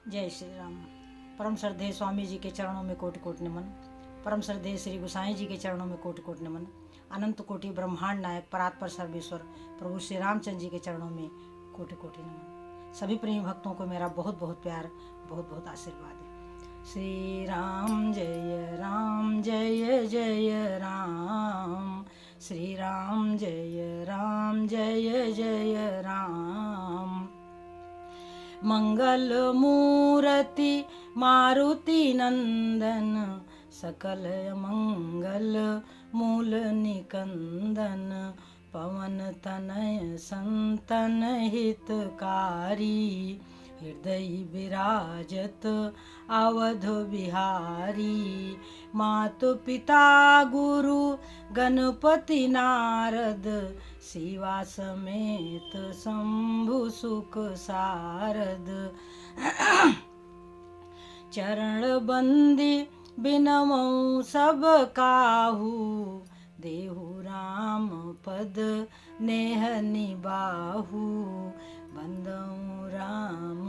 जय श्री राम। परम श्रद्धेय स्वामी जी के चरणों में कोटि कोटि नमन। परम श्रद्धेय श्री गोसाई जी के चरणों में कोटि कोटि नमन। अनंत कोटि ब्रह्मांड नायक परात्पर सर्वेश्वर प्रभु श्री रामचंद्र जी के चरणों में कोटि कोटि नमन। सभी प्रेमी भक्तों को मेरा बहुत बहुत प्यार, बहुत बहुत आशीर्वाद है। श्री राम जय राम, जय जय राम। श्री राम जय राम, जय जय राम। मंगल मूर्ति मारुति नंदन, सकल मंगल मूल निकंदन। पवन तनय संतन हितकारी, हृदय विराजत अवध बिहारी। मातु पिता गुरु गणपति नारद, शिवा समेत शंभु सुख सारद। चरण बंदी बिनमौ सब काहू, देहु राम पद नेह निबाहु। बंदौ राम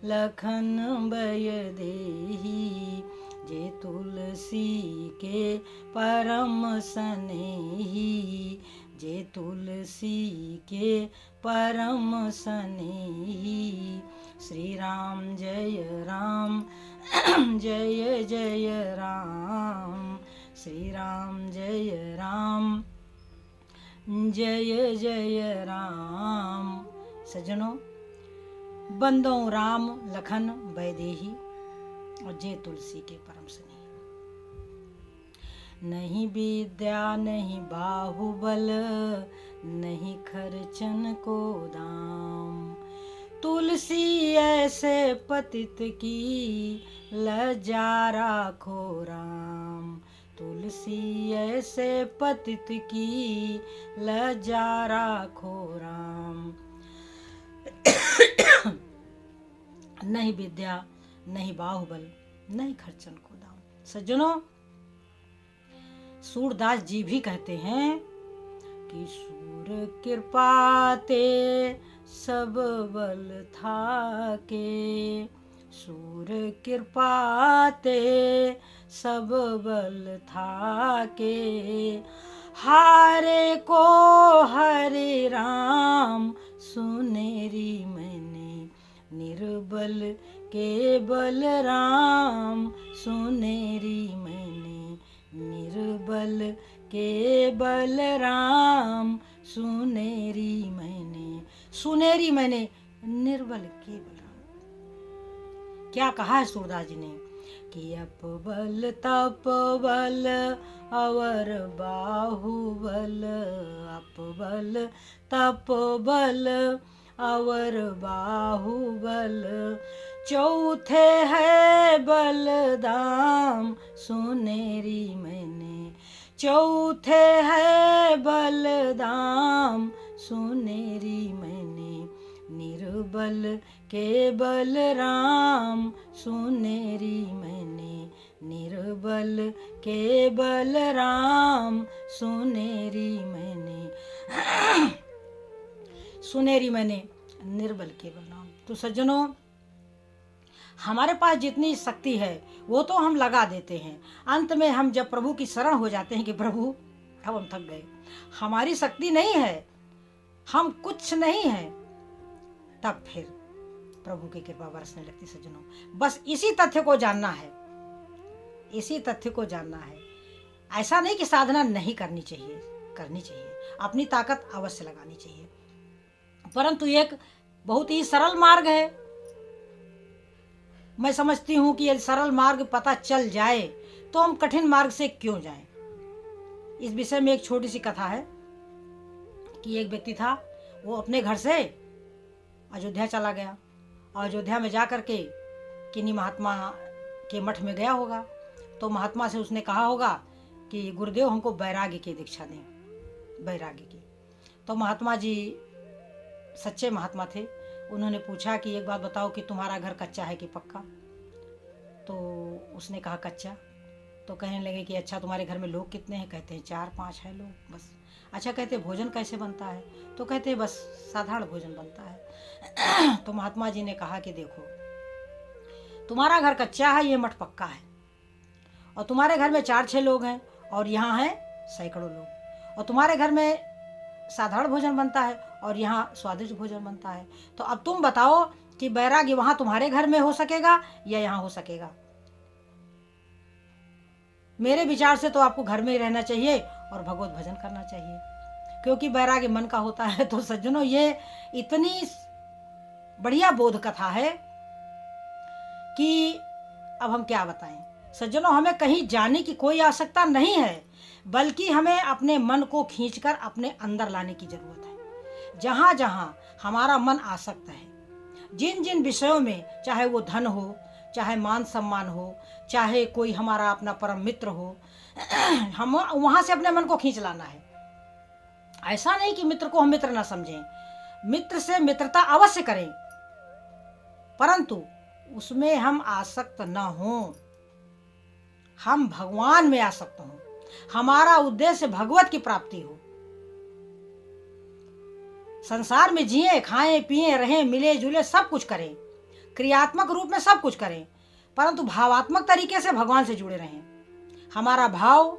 लखन बय देही, जे तुलसी के परम सनेही। जे तुलसी के परम सनेही। श्री राम जय राम, जय जय राम। श्री राम जय राम, जय जय राम। सज्जनों, बंदों राम लखन बैदेही, और जय तुलसी के परम स्नेही। नहीं विद्या नहीं बाहुबल, नहीं खर्चन को दाम। तुलसी ऐसे पतित की, लज्जा राखो राम। तुलसी ऐसे पतित की, लज्जा राखो राम। नहीं विद्या नहीं बाहुबल, नहीं खर्चन को दाम। सज्जनों, सूरदास जी भी कहते हैं कि सूर कृपा ते सब बल थाके। सूर कृपा ते सब बल थाके। हारे को हरे राम, सुनेरी मैंने निर्बल के बल राम। सुनेरी मैंने निर्बल के बल राम। सुनेरी मैंने निर्बल के बल राम। क्या कहा है सूरदास जी ने कि अपबल तपबल अवर बाहुबल। अपबल तपबल अवर बाहुबल। चौथे है बलदाम, सुनेरी मैंने। चौथे है बलदाम, सुनेरी मैंने निर्बल के बल राम। सुनेरी मैंने निर्बल के बल राम। सुनेरी मैंने निर्बल के बल राम। तो सज्जनों, हमारे पास जितनी शक्ति है वो तो हम लगा देते हैं। अंत में हम जब प्रभु की शरण हो जाते हैं कि प्रभु अब हम थक गए, हमारी शक्ति नहीं है, हम कुछ नहीं है, तब फिर प्रभु की कृपा बरसने लगती। सज्जनों, बस इसी तथ्य को जानना है, इसी तथ्य को जानना है। ऐसा नहीं कि साधना नहीं करनी चाहिए, करनी चाहिए, अपनी ताकत अवश्य लगानी चाहिए, परंतु एक बहुत ही सरल मार्ग है। मैं समझती हूँ कि यदि सरल मार्ग पता चल जाए तो हम कठिन मार्ग से क्यों जाएं। इस विषय में एक छोटी सी कथा है कि एक व्यक्ति था, वो अपने घर से अयोध्या चला गया। अयोध्या में जा कर के किन्हीं महात्मा के मठ में गया होगा, तो महात्मा से उसने कहा होगा कि गुरुदेव हमको वैराग्य की दीक्षा दें, वैराग्य की। तो महात्मा जी सच्चे महात्मा थे। उन्होंने पूछा कि एक बात बताओ कि तुम्हारा घर कच्चा है कि पक्का। तो उसने कहा कच्चा। तो कहने लगे कि अच्छा तुम्हारे घर में लोग कितने हैं? कहते हैं 4-5 है लोग बस। अच्छा, कहते भोजन कैसे बनता है? तो कहते बस साधारण भोजन बनता है। तो महात्मा जी ने कहा कि देखो, तुम्हारा घर कच्चा है, ये मठ पक्का है, और तुम्हारे घर में 4-6 लोग हैं और यहाँ हैं सैकड़ों लोग, और तुम्हारे घर में साधारण भोजन बनता है और यहाँ स्वादिष्ट भोजन बनता है। तो अब तुम बताओ कि वैराग्य वहाँ तुम्हारे घर में हो सकेगा या यहाँ हो सकेगा? मेरे विचार से तो आपको घर में ही रहना चाहिए और भगवत भजन करना चाहिए, क्योंकि वैराग्य मन का होता है। तो सज्जनों, ये इतनी बढ़िया बोध कथा है कि अब हम क्या बताएं। सज्जनों, हमें कहीं जाने की कोई आवश्यकता नहीं है, बल्कि हमें अपने मन को खींचकर अपने अंदर लाने की जरूरत है। जहाँ जहाँ हमारा मन आसक्त है, जिन जिन विषयों में, चाहे वो धन हो, चाहे मान सम्मान हो, चाहे कोई हमारा अपना परम मित्र हो, हम वहाँ से अपने मन को खींच लाना है। ऐसा नहीं कि मित्र को हम मित्र ना समझें, मित्र से मित्रता अवश्य करें, परंतु उसमें हम आसक्त न हों, हम भगवान में आसक्त हों, हमारा उद्देश्य भगवत की प्राप्ति हो। संसार में जिए, खाएं, पिए, रहें, मिले जुले, सब कुछ करें, क्रियात्मक रूप में सब कुछ करें, परंतु भावात्मक तरीके से भगवान से जुड़े रहें। हमारा भाव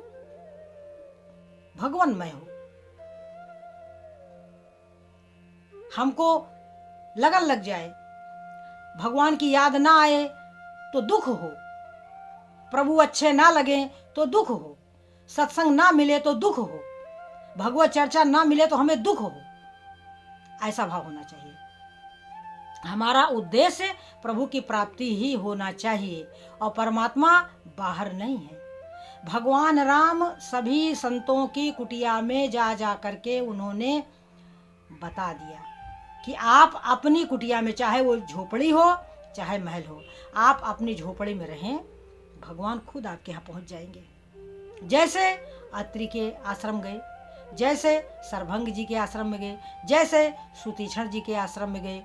भगवानमय हो, हमको लगन लग जाए, भगवान की याद ना आए तो दुख हो, प्रभु अच्छे ना लगे तो दुख हो, सत्संग ना मिले तो दुख हो, भगवत चर्चा ना मिले तो हमें दुख हो। ऐसा भाव होना चाहिए। हमारा उद्देश्य प्रभु की प्राप्ति ही होना चाहिए और परमात्मा बाहर नहीं है। भगवान राम सभी संतों की कुटिया में जा जा करके उन्होंने बता दिया कि आप अपनी कुटिया में, चाहे वो झोपड़ी हो चाहे महल हो, आप अपनी झोपड़ी में रहें, भगवान खुद आपके यहाँ पहुँच जाएंगे। जैसे अत्रि के आश्रम गए, जैसे सरभंग जी के आश्रम में गए, जैसे सुतीक्षण जी के आश्रम में गए,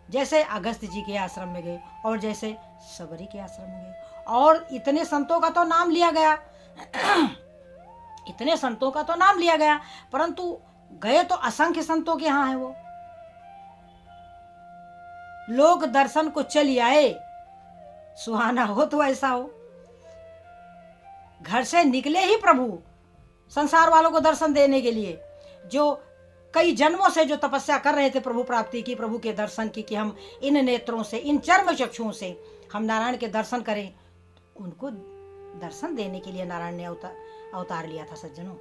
जैसे अगस्त जी के आश्रम में गए, और जैसे सबरी के आश्रम में गए। और इतने संतों का तो नाम लिया गया इतने संतों का तो नाम लिया गया, परंतु गए तो असंख्य संतों के यहाँ है वो। लोग दर्शन को चली आए, सुहाना हो तो ऐसा हो। घर से निकले ही प्रभु संसार वालों को दर्शन देने के लिए, जो कई जन्मों से जो तपस्या कर रहे थे प्रभु प्राप्ति की, प्रभु के दर्शन की, कि हम इन नेत्रों से, इन चर्म चक्षुओं से हम नारायण के दर्शन करें, उनको दर्शन देने के लिए नारायण ने अवतार लिया था। सज्जनों,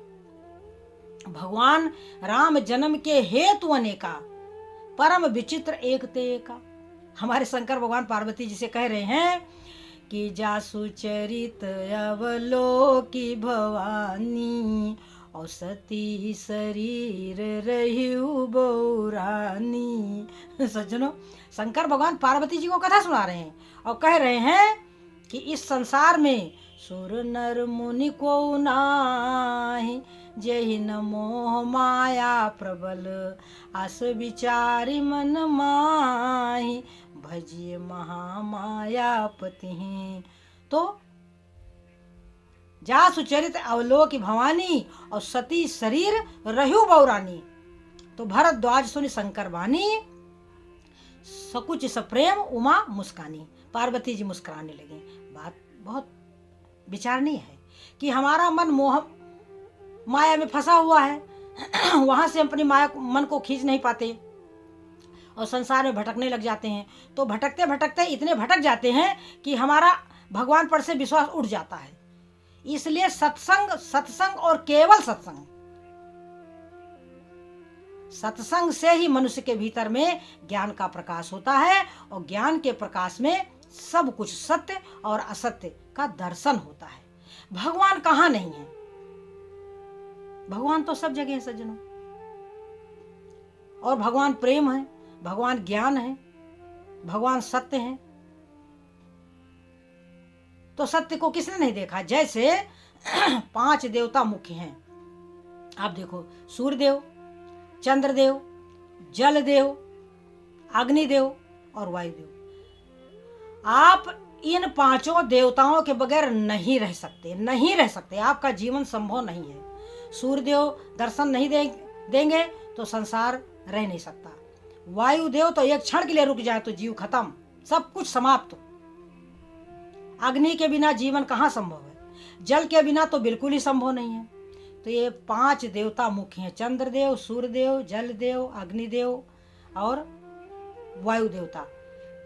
भगवान राम जन्म के हेतु अनेका, परम विचित्र एक ते एका। हमारे शंकर भगवान पार्वती जी से कह रहे हैं कि जासु चरित अवलोकी भवानी, और सती शरीर रहिउ बौरानी। सज्जनों, शंकर भगवान पार्वती जी को कथा सुना रहे हैं और कह रहे हैं कि इस संसार में सुर नर मुनि को नाही, जहि न मोह माया प्रबल, आस विचारी मन माही, भजिए महामायापति। तो जा सुचरित अवलोकी भवानी, और सती शरीर रहु बौरानी। तो भरद्वाज सुनि शंकर वाणी, सकुच सप्रेम उमा मुस्कानी। पार्वती जी मुस्कुराने लगे। बात बहुत विचारणीय है कि हमारा मन मोह माया में फंसा हुआ है, वहां से अपनी माया मन को खींच नहीं पाते और संसार में भटकने लग जाते हैं। तो भटकते भटकते इतने भटक जाते हैं कि हमारा भगवान पर से विश्वास उठ जाता है। इसलिए सत्संग और केवल सत्संग से ही मनुष्य के भीतर में ज्ञान का प्रकाश होता है, और ज्ञान के प्रकाश में सब कुछ सत्य और असत्य का दर्शन होता है। भगवान कहाँ नहीं है? भगवान तो सब जगह है सज्जनों। और भगवान प्रेम है, भगवान ज्ञान है, भगवान सत्य है। तो सत्य को किसने नहीं देखा? जैसे 5 देवता मुख्य हैं, आप देखो, सूर्यदेव, चंद्रदेव, जलदेव, अग्निदेव और वायुदेव। आप इन 5 देवताओं के बगैर नहीं रह सकते, आपका जीवन संभव नहीं है। सूर्यदेव दर्शन नहीं देंगे तो संसार रह नहीं सकता। वायुदेव तो एक क्षण के लिए रुक जाए तो जीव खत्म, सब कुछ समाप्त। अग्नि के बिना जीवन कहाँ संभव है, जल के बिना तो बिल्कुल ही संभव नहीं है। तो ये 5 देवता मुख्य हैं, चंद्रदेव, सूर्यदेव, जलदेव, अग्निदेव और वायु देवता।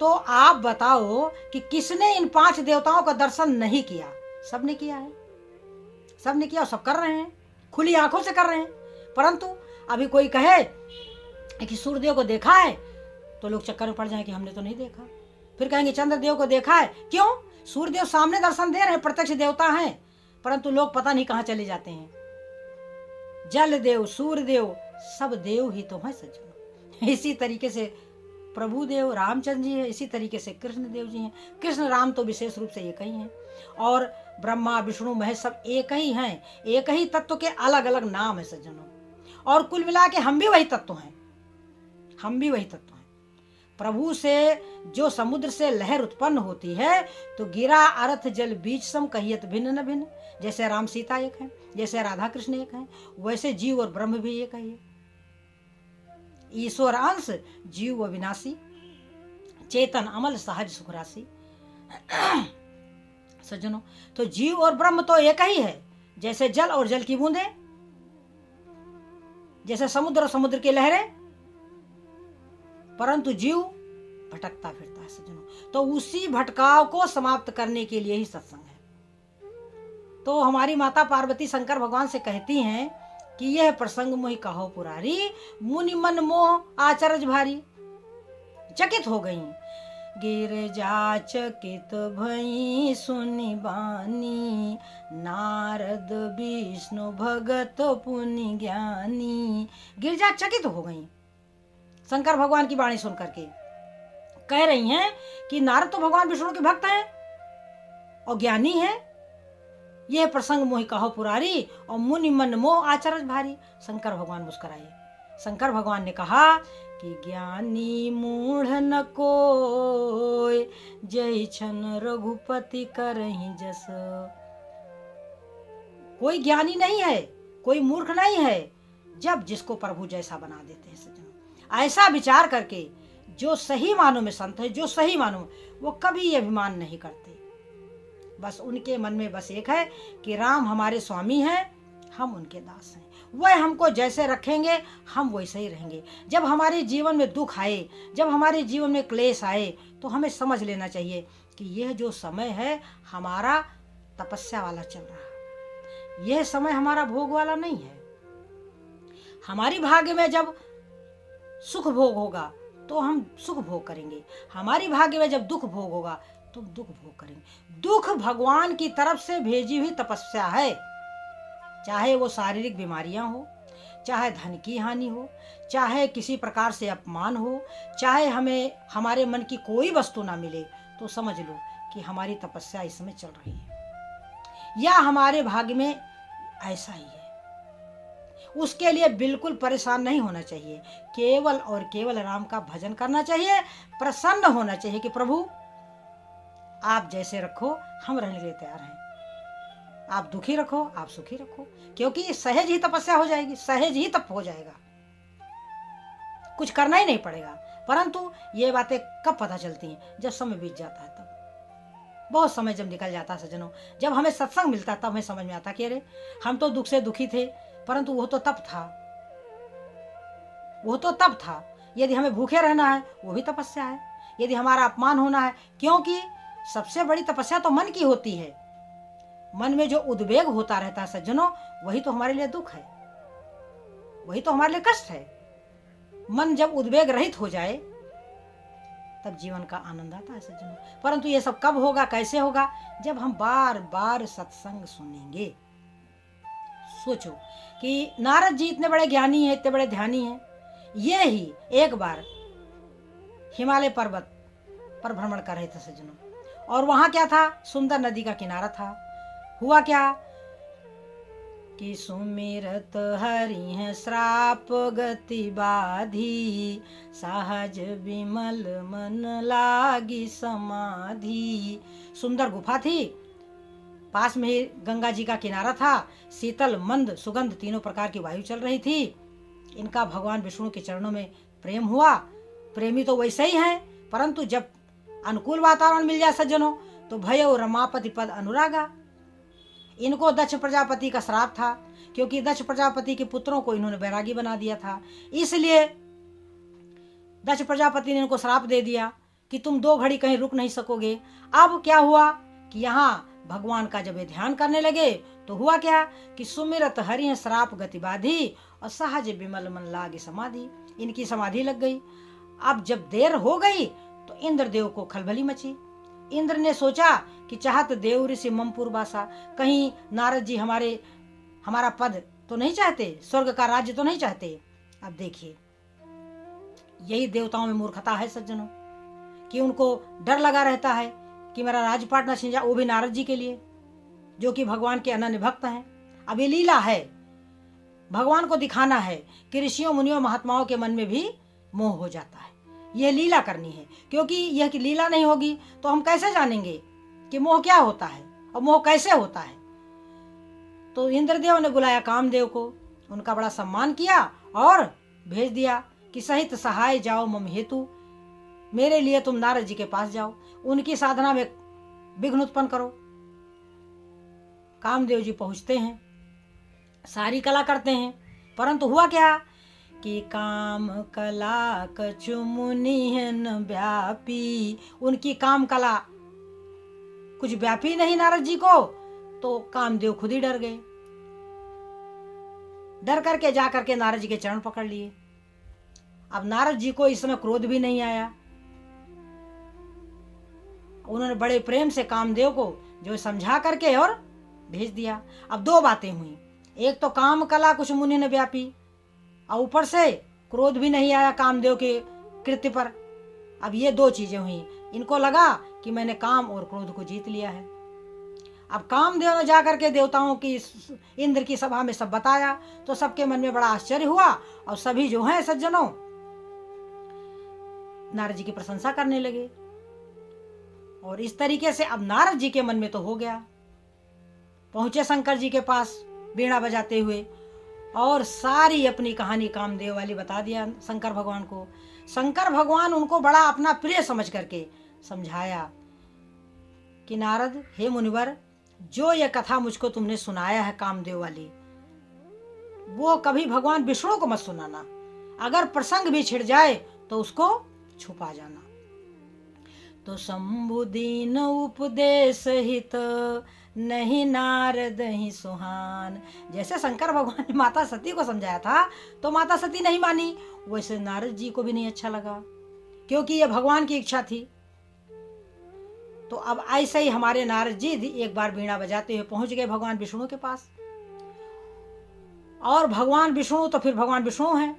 तो आप बताओ कि किसने इन 5 देवताओं का दर्शन नहीं किया? सबने किया है, सबने किया, सब कर रहे हैं, खुली आंखों से कर रहे हैं। परंतु अभी कोई कहे कि सूर्यदेव को देखा है, तो लोग चक्कर में पड़ जाएं कि हमने तो नहीं देखा। फिर कहेंगे चंद्रदेव को देखा है, क्यों? सूर्यदेव सामने दर्शन दे रहे हैं, प्रत्यक्ष देवता हैं, परंतु लोग पता नहीं कहाँ चले जाते हैं। जलदेव, सूर्यदेव सब देव ही तो हैं सज्जनों। इसी तरीके से प्रभु देव रामचंद्र जी है, इसी तरीके से कृष्ण देव जी हैं। कृष्ण राम तो विशेष रूप से एक ही हैं, और ब्रह्मा विष्णु महेश सब एक ही हैं। एक ही तत्व के अलग अलग नाम है सज्जनों, और कुल मिला के हम भी वही तत्व हैं, हम भी वही तत्व हैं। प्रभु से जो समुद्र से लहर उत्पन्न होती है, तो गिरा अर्थ जल बीज सम कहियत भिन्न न भिन्न। जैसे राम सीता एक है, जैसे राधा कृष्ण एक है, वैसे जीव और ब्रह्म भी एक है। ईश्वर अंश जीव अविनाशी, चेतन अमल सहज सुख राशि। सज्जनों, तो जीव और ब्रह्म तो एक ही है, जैसे जल और जल की बूंदें, जैसे समुद्र और समुद्र की लहरें। परंतु जीव भटकता फिरता है सज्जनों। तो उसी भटकाव को समाप्त करने के लिए ही सत्संग है। तो हमारी माता पार्वती शंकर भगवान से कहती हैं कि यह प्रसंग मोहि कहो पुरारी, मुनि मन मोह आचरज भारी। चकित हो गई, गिरजा चकित भई सुनि बानी, नारद विष्णु भगत पुनि ज्ञानी। गिरजा चकित हो गई शंकर भगवान की वाणी सुन करके। कह रही हैं कि नारद तो भगवान विष्णु के भक्त हैं और ज्ञानी है। यह प्रसंग मोहि कहो पुरारी, और मुनि मन मोह आचरज भारी। शंकर भगवान मुस्कुराए। शंकर भगवान ने कहा कि ज्ञानी मूढ़ न कोय, जय छन रघुपति करहि जस। कोई ज्ञानी नहीं है, कोई मूर्ख नहीं है, जब जिसको प्रभु जैसा बना देते हैं सज्जनों। ऐसा विचार करके जो सही मानों में संत है, जो सही मानों, वो कभी ये अभिमान नहीं करते। बस उनके मन में बस एक है कि राम हमारे स्वामी हैं, हम उनके दास हैं, वह हमको जैसे रखेंगे हम वैसे ही रहेंगे। जब हमारे जीवन में दुख आए, जब हमारे जीवन में क्लेश आए, तो हमें समझ लेना चाहिए कि यह जो समय है हमारा तपस्या वाला चल रहा है, यह समय हमारा भोग वाला नहीं है। हमारी भाग्य में जब सुख भोग होगा तो हम सुख भोग करेंगे, हमारी भाग्य में जब दुख भोग होगा तो दुख भोग करेंगे। दुख भगवान की तरफ से भेजी हुई तपस्या है, चाहे वो शारीरिक बीमारियां हो, चाहे धन की हानि हो, चाहे किसी प्रकार से अपमान हो, चाहे हमें हमारे मन की कोई वस्तु ना मिले, तो समझ लो कि हमारी तपस्या इस समय चल रही है, या हमारे भाग्य में ऐसा ही है। उसके लिए बिल्कुल परेशान नहीं होना चाहिए, केवल और केवल राम का भजन करना चाहिए, प्रसन्न होना चाहिए कि प्रभु आप जैसे रखो हम रहने के लिए तैयार हैं, आप दुखी रखो आप सुखी रखो, क्योंकि सहज ही तपस्या हो जाएगी, सहज ही तप हो जाएगा, कुछ करना ही नहीं पड़ेगा। परंतु ये बातें कब पता चलती हैं? जब समय बीत जाता है तब। बहुत समय जब निकल जाता है सज्जनों, जब हमें सत्संग मिलता तब हमें समझ में आता कि अरे हम तो दुख से दुखी थे, परंतु वो तो तप था, वो तो तप था। यदि हमें भूखे रहना है वो भी तपस्या है, यदि हमारा अपमान होना है, क्योंकि सबसे बड़ी तपस्या तो मन की होती है। मन में जो उद्वेग होता रहता है सज्जनों, वही तो हमारे लिए दुख है, वही तो हमारे लिए कष्ट है। मन जब उद्वेग रहित हो जाए तब जीवन का आनंद आता है सज्जनों। परंतु ये सब कब होगा, कैसे होगा? जब हम बार बार सत्संग सुनेंगे। सोचो कि नारद जी इतने बड़े ज्ञानी हैं, इतने बड़े ध्यानी हैं, ये ही एक बार हिमालय पर्वत पर भ्रमण कर रहे थे सज्जनों, और वहां क्या था? सुंदर नदी का किनारा था। हुआ क्या कि सुमिरत हरि है श्राप गति बाधी, सहज विमल मन लागी समाधि। सुंदर गुफा थी, पास में ही गंगा जी का किनारा था, शीतल मंद सुगंध तीनों प्रकार की वायु चल रही थी। इनका भगवान विष्णु के चरणों में प्रेम हुआ। प्रेमी तो वैसे ही हैं, परंतु जब अनुकूल वातावरण मिल जाए सज्जनों, तो भयो रमापति पद अनुरागा। इनको दक्ष प्रजापति का श्राप था, क्योंकि दक्ष प्रजापति के पुत्रों को इन्होंने बैरागी बना दिया था। इसलिए दक्ष प्रजापति ने इनको श्राप दे दिया कि तुम 2 घड़ी कहीं रुक नहीं सकोगे। अब क्या हुआ कि यहाँ भगवान का जब ये ध्यान करने लगे तो हुआ क्या कि सुमिरत हरि श्राप गति बाधी और सहज विमल मन लागे समाधि। इनकी समाधि लग गई। अब जब देर हो गई तो इंद्रदेव को खलबली मची। इंद्र ने सोचा कि चाहत देव ऋषि ममपुर बासा, कहीं नारद जी हमारा पद तो नहीं चाहते, स्वर्ग का राज्य तो नहीं चाहते। अब देखिए, यही देवताओं में मूर्खता है सज्जनों, कि उनको डर लगा रहता है कि मेरा राजपाट न छिन जाए, वो भी नारद जी के लिए, जो कि भगवान के अनन्य भक्त हैं। अब ये लीला है, भगवान को दिखाना है कि ऋषियों मुनियों महात्माओं के मन में भी मोह हो जाता है। यह लीला करनी है, क्योंकि यह लीला नहीं होगी तो हम कैसे जानेंगे कि मोह क्या होता है और मोह कैसे होता है। तो इंद्रदेव ने बुलाया कामदेव को, उनका बड़ा सम्मान किया और भेज दिया कि सहित सहाय जाओ मम हेतु, मेरे लिए तुम नारद जी के पास जाओ, उनकी साधना में विघ्न उत्पन्न करो। कामदेव जी पहुंचते हैं, सारी कला करते हैं, परंतु हुआ क्या कि काम कला कछु मुनिहन व्यापी। उनकी काम कला कुछ व्यापी नहीं नारद जी को, तो कामदेव खुद ही डर गए। डर करके जा करके नारद जी के चरण पकड़ लिए। अब नारद जी को इस समय क्रोध भी नहीं आया। उन्होंने बड़े प्रेम से कामदेव को जो समझा करके और भेज दिया। अब 2 बातें हुई, एक तो काम कला कुछ मुनि ने व्यापी, और ऊपर से क्रोध भी नहीं आया कामदेव के कृत्य पर। अब ये 2 चीजें हुई। इनको लगा कि मैंने काम और क्रोध को जीत लिया है। अब कामदेव ने जाकर के देवताओं की, इंद्र की सभा में सब बताया, तो सबके मन में बड़ा आश्चर्य हुआ और सभी जो हैं सज्जनों नारद जी की प्रशंसा करने लगे। और इस तरीके से अब नारद जी के मन में तो हो गया। पहुंचे शंकर जी के पास वीणा बजाते हुए और सारी अपनी कहानी कामदेव वाली बता दिया शंकर भगवान को। शंकर भगवान उनको बड़ा अपना प्रिय समझ करके समझाया कि नारद, हे मुनिवर, जो ये कथा मुझको तुमने सुनाया है कामदेव वाली, वो कभी भगवान विष्णु को मत सुनाना। अगर प्रसंग भी छिड़ जाए तो उसको छुपा जाना। तो शंभुदीन उपदेश हित नहीं नारद ही सुहान। जैसे शंकर भगवान ने माता सती को समझाया था तो माता सती नहीं मानी, वैसे नारद जी को भी नहीं अच्छा लगा, क्योंकि यह भगवान की इच्छा थी। तो अब ऐसे ही हमारे नारद जी एक बार वीणा बजाते हुए पहुंच गए भगवान विष्णु के पास। और भगवान विष्णु तो फिर भगवान विष्णु हैं,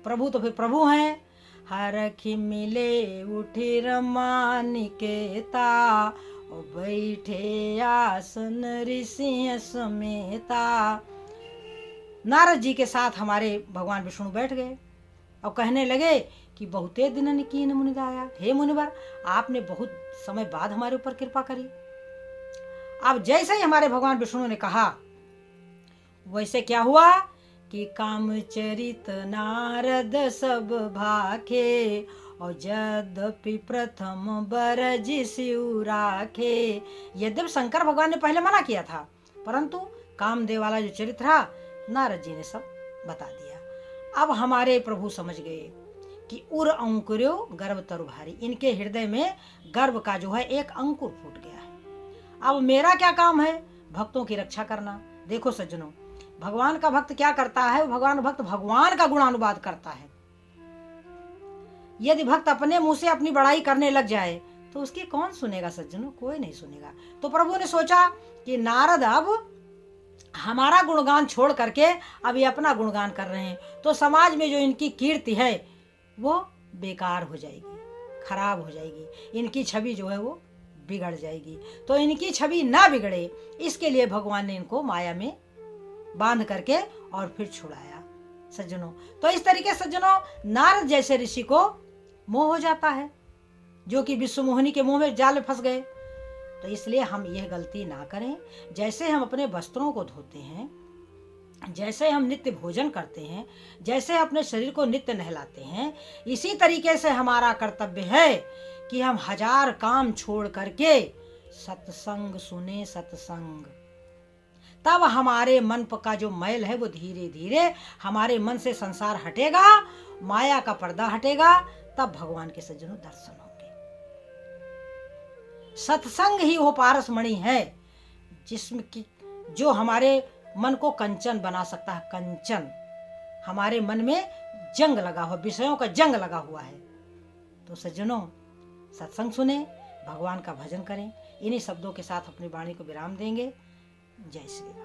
प्रभु तो फिर प्रभु हैं। हरखि मिले उठे रमा निकेता, और बैठे आसन ऋषि समेता। नारद जी के साथ हमारे भगवान विष्णु बैठ गए और कहने लगे कि बहुते दिन कीन मुनिदाया, हे मुनिवर, आपने बहुत समय बाद हमारे ऊपर कृपा करी। अब जैसे ही हमारे भगवान विष्णु ने कहा, वैसे क्या हुआ कि कामचरित नारद सब भाखे, और यद्यपि प्रथम बरज शिव राखे। यद्यपि शंकर भगवान ने पहले मना किया था, परंतु कामदेव वाला जो चरित्र था नारद जी ने सब बता दिया। अब हमारे प्रभु समझ गए कि उर अंकुर्यो गर्भ तरु भारी, इनके हृदय में गर्भ का जो है एक अंकुर फूट गया है। अब मेरा क्या काम है? भक्तों की रक्षा करना। देखो सज्जनों, भगवान का भक्त क्या करता है? भगवान भक्त भगवान का गुणानुवाद करता है। यदि भक्त अपने मुंह से अपनी बड़ाई करने लग जाए तो उसकी कौन सुनेगा सज्जनों? कोई नहीं सुनेगा। तो प्रभु ने सोचा कि नारद अब हमारा गुणगान छोड़ करके अब ये अपना गुणगान कर रहे हैं, तो समाज में जो इनकी कीर्ति है वो बेकार हो जाएगी, खराब हो जाएगी, इनकी छवि जो है वो बिगड़ जाएगी। तो इनकी छवि ना बिगड़े, इसके लिए भगवान ने इनको माया में बांध करके और फिर छुड़ाया सज्जनों। तो इस तरीके सज्जनों नारद जैसे ऋषि को मोह हो जाता है, जो कि विश्व मोहिनी के मुंह में जाल में फंस गए। तो इसलिए हम यह गलती ना करें। जैसे हम अपने वस्त्रों को धोते हैं, जैसे हम नित्य भोजन करते हैं, जैसे अपने शरीर को नित्य नहलाते हैं, इसी तरीके से हमारा कर्तव्य है कि हम 1000 काम छोड़ करके सत्संग सुने सत्संग, तब हमारे मन का जो मैल है वो धीरे धीरे हमारे मन से संसार हटेगा, माया का पर्दा हटेगा, तब भगवान के सज्जनों दर्शन होंगे। सत्संग ही वो पारस मणि है जिसमें कि जो हमारे मन को कंचन बना सकता है। कंचन, हमारे मन में जंग लगा हुआ, विषयों का जंग लगा हुआ है। तो सज्जनों, सत्संग सुने, भगवान का भजन करें। इन्हीं शब्दों के साथ अपनी वाणी को विराम देंगे। जय श्री राम।